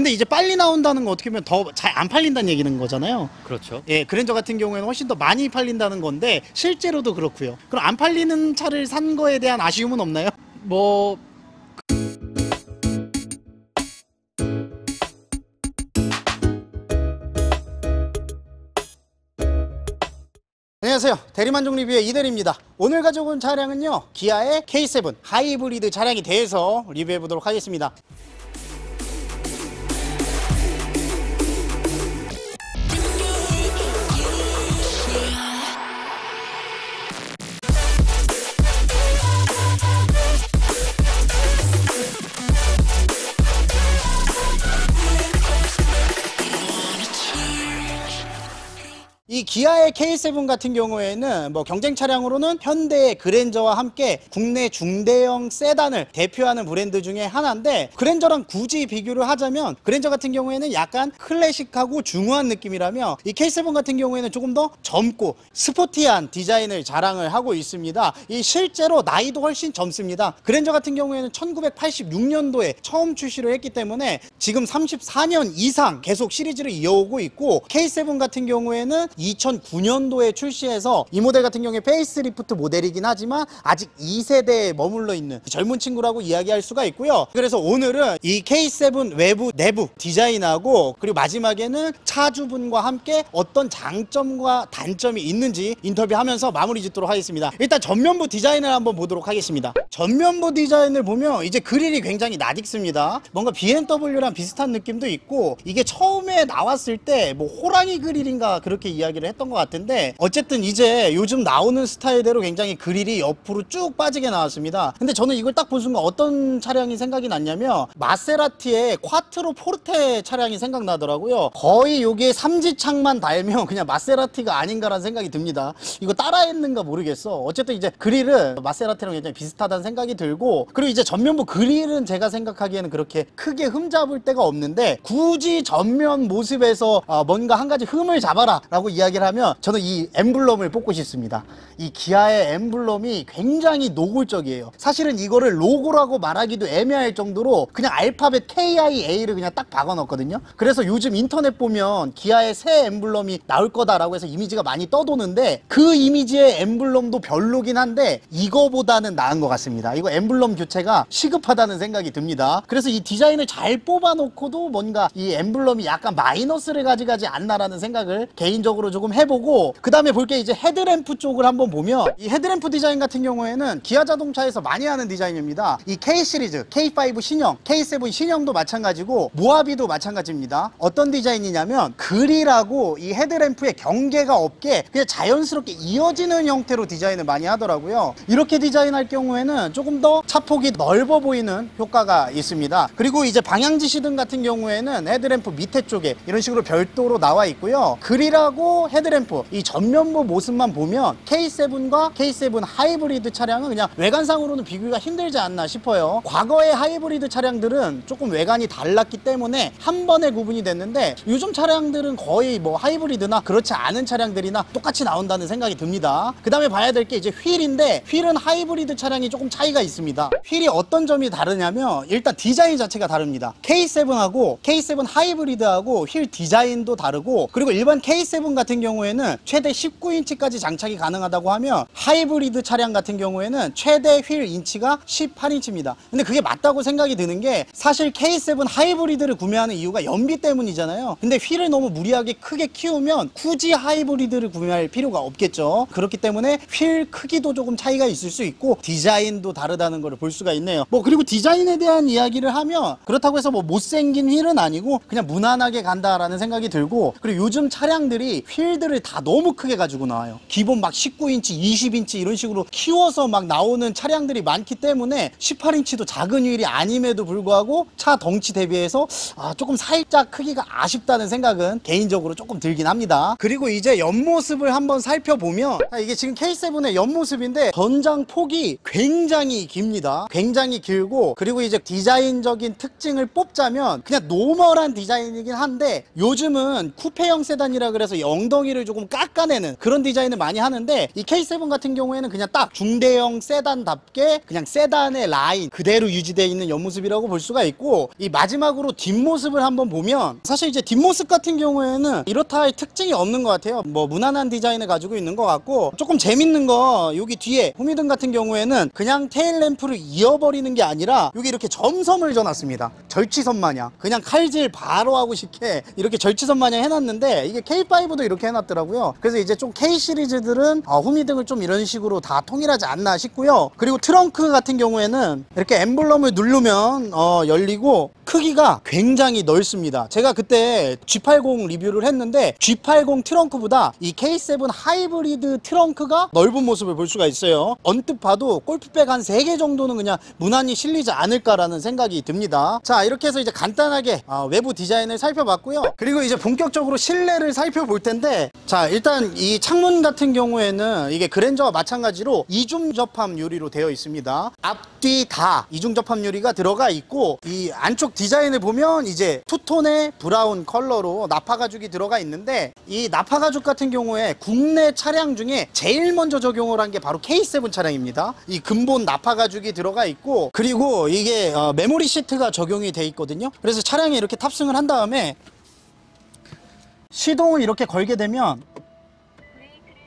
근데 이제 빨리 나온다는 건 어떻게 보면 더 잘 안 팔린다는 얘기는 거잖아요. 그렇죠. 예, 그랜저 같은 경우에는 훨씬 더 많이 팔린다는 건데 실제로도 그렇고요. 그럼 안 팔리는 차를 산 거에 대한 아쉬움은 없나요? 뭐 안녕하세요. 대리만족 리뷰의 이대리입니다. 오늘 가져온 차량은요, 기아의 K7 하이브리드 차량에 대해서 리뷰해 보도록 하겠습니다. 이 기아의 K7 같은 경우에는 뭐 경쟁 차량으로는 현대의 그랜저와 함께 국내 중대형 세단을 대표하는 브랜드 중에 하나인데, 그랜저랑 굳이 비교를 하자면 그랜저 같은 경우에는 약간 클래식하고 중후한 느낌이라며 이 K7 같은 경우에는 조금 더 젊고 스포티한 디자인을 자랑을 하고 있습니다. 이 실제로 나이도 훨씬 젊습니다. 그랜저 같은 경우에는 1986년도에 처음 출시를 했기 때문에 지금 34년 이상 계속 시리즈를 이어오고 있고, K7 같은 경우에는 2009년도에 출시해서 이 모델 같은 경우에 페이스리프트 모델이긴 하지만 아직 2세대에 머물러 있는 젊은 친구라고 이야기할 수가 있고요. 그래서 오늘은 이 K7 외부 내부 디자인하고 그리고 마지막에는 차주분과 함께 어떤 장점과 단점이 있는지 인터뷰하면서 마무리 짓도록 하겠습니다. 일단 전면부 디자인을 한번 보도록 하겠습니다. 전면부 디자인을 보면 이제 그릴이 굉장히 낯익습니다. 뭔가 BMW랑 비슷한 느낌도 있고, 이게 처음에 나왔을 때 뭐 호랑이 그릴인가 그렇게 이야기를 했던 것 같은데, 어쨌든 이제 요즘 나오는 스타일대로 굉장히 그릴이 옆으로 쭉 빠지게 나왔습니다. 근데 저는 이걸 딱 본 순간 어떤 차량이 생각이 났냐면 마세라티의 콰트로 포르테 차량이 생각나더라고요. 거의 요게 삼지창만 달면 그냥 마세라티가 아닌가라는 생각이 듭니다. 이거 따라했는가 모르겠어. 어쨌든 이제 그릴은 마세라티랑 굉장히 비슷하다는 생각이 들고, 그리고 이제 전면부 그릴은 제가 생각하기에는 그렇게 크게 흠잡을 데가 없는데, 굳이 전면 모습에서 뭔가 한 가지 흠을 잡아라 라고 이야기를 하면 저는 이 엠블럼을 뽑고 싶습니다. 이 기아의 엠블럼이 굉장히 노골적이에요. 사실은 이거를 로고라고 말하기도 애매할 정도로 그냥 알파벳 KIA를 그냥 딱 박아 넣었거든요. 그래서 요즘 인터넷 보면 기아의 새 엠블럼이 나올 거다라고 해서 이미지가 많이 떠도는데, 그 이미지의 엠블럼도 별로긴 한데 이거보다는 나은 것 같습니다. 이거 엠블럼 교체가 시급하다는 생각이 듭니다. 그래서 이 디자인을 잘 뽑아 놓고도 뭔가 이 엠블럼이 약간 마이너스를 가져가지 않나라는 생각을 개인적으로 조금 해보고, 그 다음에 볼 게 이제 헤드램프 쪽을 한번 보면 이 헤드램프 디자인 같은 경우에는 기아 자동차에서 많이 하는 디자인입니다. 이 K 시리즈, K5 신형, K7 신형도 마찬가지고 모하비도 마찬가지입니다. 어떤 디자인이냐면 그릴하고 이 헤드램프의 경계가 없게 그냥 자연스럽게 이어지는 형태로 디자인을 많이 하더라고요. 이렇게 디자인할 경우에는 조금 더 차폭이 넓어 보이는 효과가 있습니다. 그리고 이제 방향지 시등 같은 경우에는 헤드램프 밑에 쪽에 이런 식으로 별도로 나와 있고요. 그릴하고 헤드램프 이 전면부 모습만 보면 K7과 K7 하이브리드 차량은 그냥 외관상으로는 비교가 힘들지 않나 싶어요. 과거의 하이브리드 차량들은 조금 외관이 달랐기 때문에 한 번에 구분이 됐는데, 요즘 차량들은 거의 뭐 하이브리드나 그렇지 않은 차량들이나 똑같이 나온다는 생각이 듭니다. 그 다음에 봐야 될 게 이제 휠인데, 휠은 하이브리드 차량이 조금 차이가 있습니다. 휠이 어떤 점이 다르냐면 일단 디자인 자체가 다릅니다. K7하고 K7 하이브리드하고 휠 디자인도 다르고, 그리고 일반 K7 같은 경우에는 최대 19인치까지 장착이 가능하다고 하면 하이브리드 차량 같은 경우에는 최대 휠 인치가 18인치입니다. 근데 그게 맞다고 생각이 드는 게, 사실 K7 하이브리드를 구매하는 이유가 연비 때문이잖아요. 근데 휠을 너무 무리하게 크게 키우면 굳이 하이브리드를 구매할 필요가 없겠죠. 그렇기 때문에 휠 크기도 조금 차이가 있을 수 있고 디자인도 다르다는 걸 볼 수가 있네요. 뭐 그리고 디자인에 대한 이야기를 하면 그렇다고 해서 뭐 못생긴 휠은 아니고 그냥 무난하게 간다라는 생각이 들고, 그리고 요즘 차량들이 휠들을 다 너무 크게 가지고 나와요. 기본 막 19인치, 20인치 이런 식으로 키워서 막 나오는 차량들이 많기 때문에 18인치도 작은 휠이 아님에도 불구하고 차 덩치 대비해서 조금 살짝 크기가 아쉽다는 생각은 개인적으로 조금 들긴 합니다. 그리고 이제 옆모습을 한번 살펴보면 이게 지금 K7의 옆모습인데 전장 폭이 굉장히 깁니다. 굉장히 길고, 그리고 이제 디자인적인 특징을 뽑자면 그냥 노멀한 디자인이긴 한데, 요즘은 쿠페형 세단이라 그래서 엉덩이를 조금 깎아내는 그런 디자인을 많이 하는데, 이 K7 같은 경우에는 그냥 딱 중대형 세단답게 그냥 세단의 라인 그대로 유지되어 있는 옆모습이라고 볼 수가 있고, 이 마지막으로 뒷모습을 한번 보면 사실 이제 뒷모습 같은 경우에는 이렇다 할 특징이 없는 것 같아요. 뭐 무난한 디자인을 가지고 있는 것 같고, 조금 재밌는 거 여기 뒤에 호미등 같은 경우에는 그냥 테일 램프를 이어버리는 게 아니라 여기 이렇게 점섬을 줘놨습니다. 절치선 마냥 그냥 칼질 바로 하고 싶게 이렇게 절치선 마냥 해놨는데, 이게 K5도 이렇게 해놨더라고요. 그래서 이제 좀 K 시리즈들은 호미등을 좀 이런 식으로 다 통일하지 않나 싶고요. 그리고 트렁크 같은 경우에는 이렇게 엠블럼을 누르면 열리고 크기가 굉장히 넓습니다. 제가 그때 G80 리뷰를 했는데 G80 트렁크보다 이 K7 하이브리드 트렁크가 넓은 모습을 볼 수가 있어요. 언뜻 봐도 골프백 한 3개 정도는 그냥 무난히 실리지 않을까라는 생각이 듭니다. 자, 이렇게 해서 이제 간단하게 외부 디자인을 살펴봤고요. 그리고 이제 본격적으로 실내를 살펴볼 텐데, 자, 일단 이 창문 같은 경우에는 이게 그랜저와 마찬가지로 이중 접합 유리로 되어 있습니다. 앞뒤 다 이중 접합 유리가 들어가 있고, 이 안쪽 디자인을 보면 이제 투톤의 브라운 컬러로 나파 가죽이 들어가 있는데, 이 나파 가죽 같은 경우에 국내 차량 중에 제일 먼저 적용을 한 게 바로 K7 차량입니다. 이 근본 나파 가죽이 들어가 있고, 그리고 이게 메모리 시트가 적용이 돼 있거든요. 그래서 차량에 이렇게 탑승을 한 다음에 시동을 이렇게 걸게 되면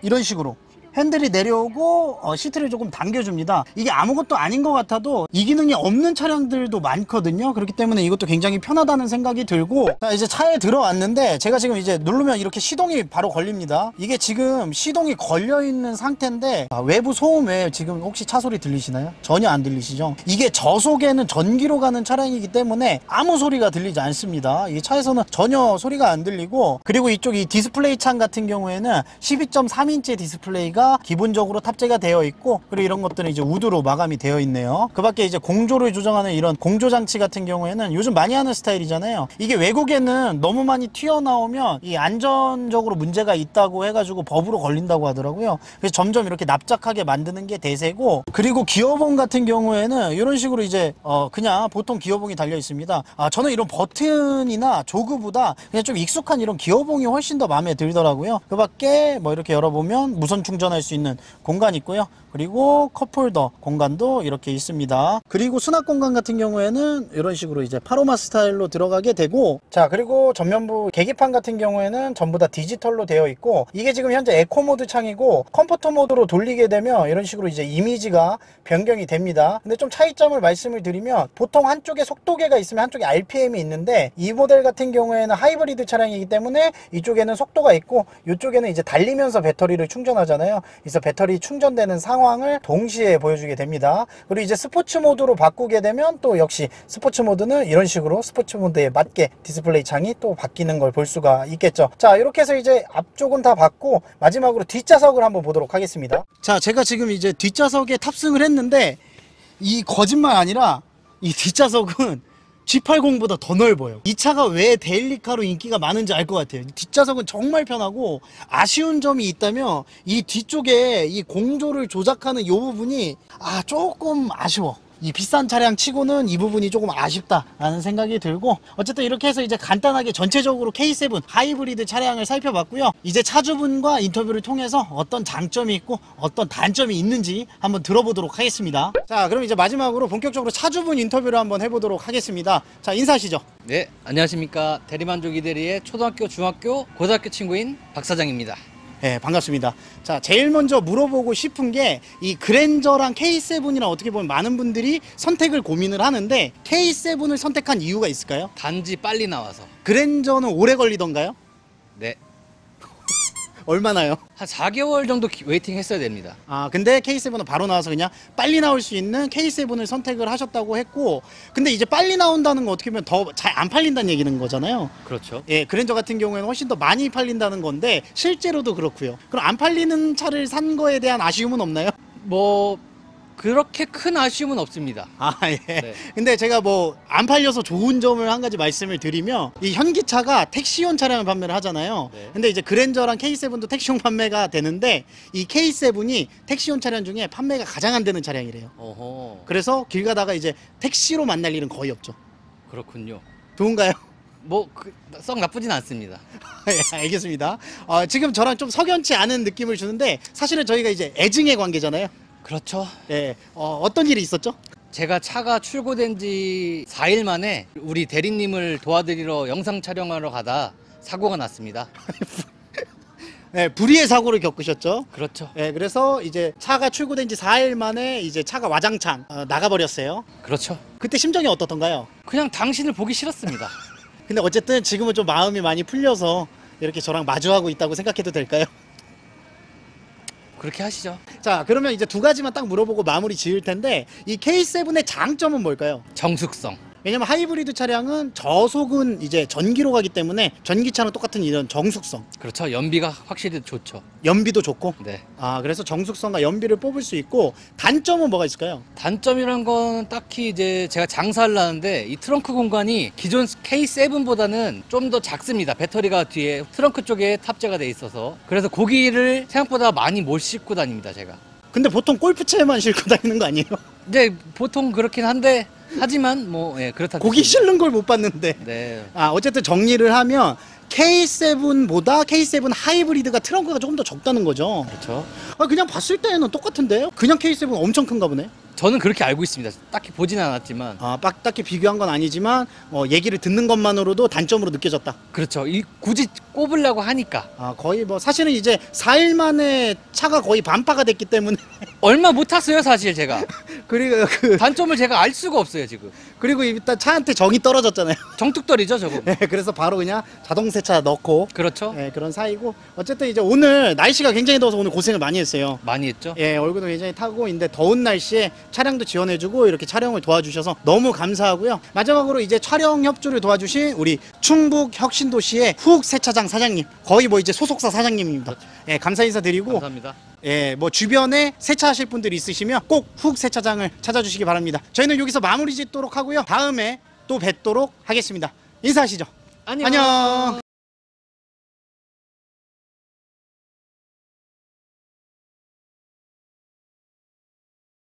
이런 식으로 핸들이 내려오고 시트를 조금 당겨줍니다. 이게 아무것도 아닌 것 같아도 이 기능이 없는 차량들도 많거든요. 그렇기 때문에 이것도 굉장히 편하다는 생각이 들고, 자, 이제 차에 들어왔는데 제가 지금 이제 누르면 이렇게 시동이 바로 걸립니다. 이게 지금 시동이 걸려있는 상태인데 외부 소음 외에 지금 혹시 차 소리 들리시나요? 전혀 안 들리시죠? 이게 저속에는 전기로 가는 차량이기 때문에 아무 소리가 들리지 않습니다. 이 차에서는 전혀 소리가 안 들리고, 그리고 이쪽 이 디스플레이 창 같은 경우에는 12.3인치 디스플레이가 기본적으로 탑재가 되어 있고, 그리고 이런 것들은 이제 우드로 마감이 되어 있네요. 그 밖에 이제 공조를 조정하는 이런 공조 장치 같은 경우에는 요즘 많이 하는 스타일이잖아요. 이게 외국에는 너무 많이 튀어나오면 이 안전적으로 문제가 있다고 해가지고 법으로 걸린다고 하더라고요. 그래서 점점 이렇게 납작하게 만드는 게 대세고, 그리고 기어봉 같은 경우에는 이런 식으로 이제 그냥 보통 기어봉이 달려 있습니다. 저는 이런 버튼이나 조그보다 그냥 좀 익숙한 이런 기어봉이 훨씬 더 마음에 들더라고요. 그 밖에 뭐 이렇게 열어보면 무선 충전할 수 있는 공간이 있고요. 그리고 컵홀더 공간도 이렇게 있습니다. 그리고 수납 공간 같은 경우에는 이런 식으로 이제 파로마 스타일로 들어가게 되고, 자, 그리고 전면부 계기판 같은 경우에는 전부 다 디지털로 되어 있고, 이게 지금 현재 에코 모드 창이고, 컴포터 모드로 돌리게 되면 이런 식으로 이제 이미지가 변경이 됩니다. 근데 좀 차이점을 말씀을 드리면, 보통 한쪽에 속도계가 있으면 한쪽에 RPM이 있는데, 이 모델 같은 경우에는 하이브리드 차량이기 때문에 이쪽에는 속도가 있고, 이쪽에는 이제 달리면서 배터리를 충전하잖아요. 그래서 배터리 충전되는 상황을 동시에 보여주게 됩니다. 그리고 이제 스포츠 모드로 바꾸게 되면 또 역시 스포츠 모드는 이런 식으로 스포츠 모드에 맞게 디스플레이 창이 또 바뀌는 걸 볼 수가 있겠죠. 자, 이렇게 해서 이제 앞쪽은 다 봤고, 마지막으로 뒷좌석을 한번 보도록 하겠습니다. 자, 제가 지금 이제 뒷좌석에 탑승을 했는데, 이 거짓말 아니라 이 뒷좌석은 G80보다 더 넓어요. 이 차가 왜 데일리카로 인기가 많은지 알 것 같아요. 뒷좌석은 정말 편하고, 아쉬운 점이 있다면 이 뒤쪽에 이 공조를 조작하는 이 부분이 조금 아쉬워. 이 비싼 차량 치고는 이 부분이 조금 아쉽다라는 생각이 들고, 어쨌든 이렇게 해서 이제 간단하게 전체적으로 K7 하이브리드 차량을 살펴봤고요. 이제 차주분과 인터뷰를 통해서 어떤 장점이 있고 어떤 단점이 있는지 한번 들어보도록 하겠습니다. 자, 그럼 이제 마지막으로 본격적으로 차주분 인터뷰를 한번 해보도록 하겠습니다. 자, 인사하시죠. 네, 안녕하십니까. 대리만족 이대리의 초등학교, 중학교, 고등학교 친구인 박 사장입니다. 네, 반갑습니다. 자, 제일 먼저 물어보고 싶은 게, 이 그랜저랑 K7이랑 어떻게 보면 많은 분들이 선택을 고민을 하는데, K7을 선택한 이유가 있을까요? 단지 빨리 나와서. 그랜저는 오래 걸리던가요? 네, 얼마나요? 한 4개월 정도 웨이팅 했어야 됩니다. 근데 K7은 바로 나와서 그냥 빨리 나올 수 있는 K7을 선택을 하셨다고 했고, 근데 이제 빨리 나온다는 거 어떻게 보면 더 잘 안 팔린다는 얘기는 거잖아요. 그렇죠. 예, 그랜저 같은 경우에는 훨씬 더 많이 팔린다는 건데, 실제로도 그렇고요. 그럼 안 팔리는 차를 산 거에 대한 아쉬움은 없나요? 뭐 그렇게 큰 아쉬움은 없습니다. 예. 네. 근데 제가 뭐 안 팔려서 좋은 점을 한 가지 말씀을 드리면, 이 현기차가 택시용 차량을 판매를 하잖아요. 네. 근데 이제 그랜저랑 K7도 택시용 판매가 되는데, 이 K7이 택시용 차량 중에 판매가 가장 안 되는 차량이래요. 어허, 그래서 길 가다가 이제 택시로 만날 일은 거의 없죠. 그렇군요. 좋은가요? 뭐 썩 나쁘진 않습니다. 예, 알겠습니다. 지금 저랑 좀 석연치 않은 느낌을 주는데 사실은 저희가 이제 애증의 관계잖아요. 그렇죠. 예, 어떤 일이 있었죠? 제가 차가 출고된 지 4일 만에 우리 대리님을 도와드리러 영상 촬영하러 가다 사고가 났습니다. 네, 불의의 사고를 겪으셨죠. 그렇죠. 예, 그래서 이제 차가 출고된 지 4일 만에 이제 차가 와장창 나가버렸어요. 그렇죠. 그때 심정이 어떻던가요? 그냥 당신을 보기 싫었습니다. 근데 어쨌든 지금은 좀 마음이 많이 풀려서 이렇게 저랑 마주하고 있다고 생각해도 될까요? 그렇게 하시죠. 자, 그러면 이제 두 가지만 딱 물어보고 마무리 지을 텐데 이 K7의 장점은 뭘까요? 정숙성. 왜냐면 하이브리드 차량은 저속은 이제 전기로 가기 때문에 전기차는 똑같은 이런 정숙성, 그렇죠. 연비가 확실히 좋죠. 연비도 좋고. 네. 그래서 정숙성과 연비를 뽑을 수 있고 단점은 뭐가 있을까요? 단점이란 건 딱히 이제 제가 장사를 하는데 이 트렁크 공간이 기존 K7보다는 좀 더 작습니다. 배터리가 뒤에 트렁크 쪽에 탑재가 돼 있어서. 그래서 고기를 생각보다 많이 못 싣고 다닙니다, 제가. 근데 보통 골프채만 싣고 다니는 거 아니에요? 이제 보통 그렇긴 한데 하지만 뭐 예, 그렇다. 고기 실는 걸 못 봤는데. 네. 어쨌든 정리를 하면 K7보다 K7 하이브리드가 트렁크가 조금 더 적다는 거죠. 그렇죠. 그냥 봤을 때는 똑같은데요? 그냥 K7 엄청 큰가 보네. 저는 그렇게 알고 있습니다. 딱히 보진 않았지만. 딱히 비교한 건 아니지만 얘기를 듣는 것만으로도 단점으로 느껴졌다. 그렇죠. 굳이 꼽으려고 하니까. 거의 뭐 사실은 이제 4일 만에 차가 거의 반파가 됐기 때문에 얼마 못 탔어요, 사실 제가. 그리고 단점을 제가 알 수가 없어요, 지금. 그리고 일단 차한테 정이 떨어졌잖아요. 정뚝떨이죠, 저거. 네, 그래서 바로 그냥 자동 세차 넣고 그렇죠. 그런 사이고 어쨌든 이제 오늘 날씨가 굉장히 더워서 오늘 고생을 많이 했어요. 많이 했죠. 얼굴도 굉장히 타고 있는데 더운 날씨에 차량도 지원해주고 이렇게 촬영을 도와주셔서 너무 감사하고요. 마지막으로 이제 촬영 협조를 도와주신 우리 충북 혁신도시의 훅 세차장 사장님, 거의 뭐 이제 소속사 사장님입니다. 감사 인사드리고 감사합니다. 뭐 주변에 세차하실 분들이 있으시면 꼭 훅 세차장을 찾아주시기 바랍니다. 저희는 여기서 마무리 짓도록 하고요. 다음에 또 뵙도록 하겠습니다. 인사하시죠. 안녕. 안녕.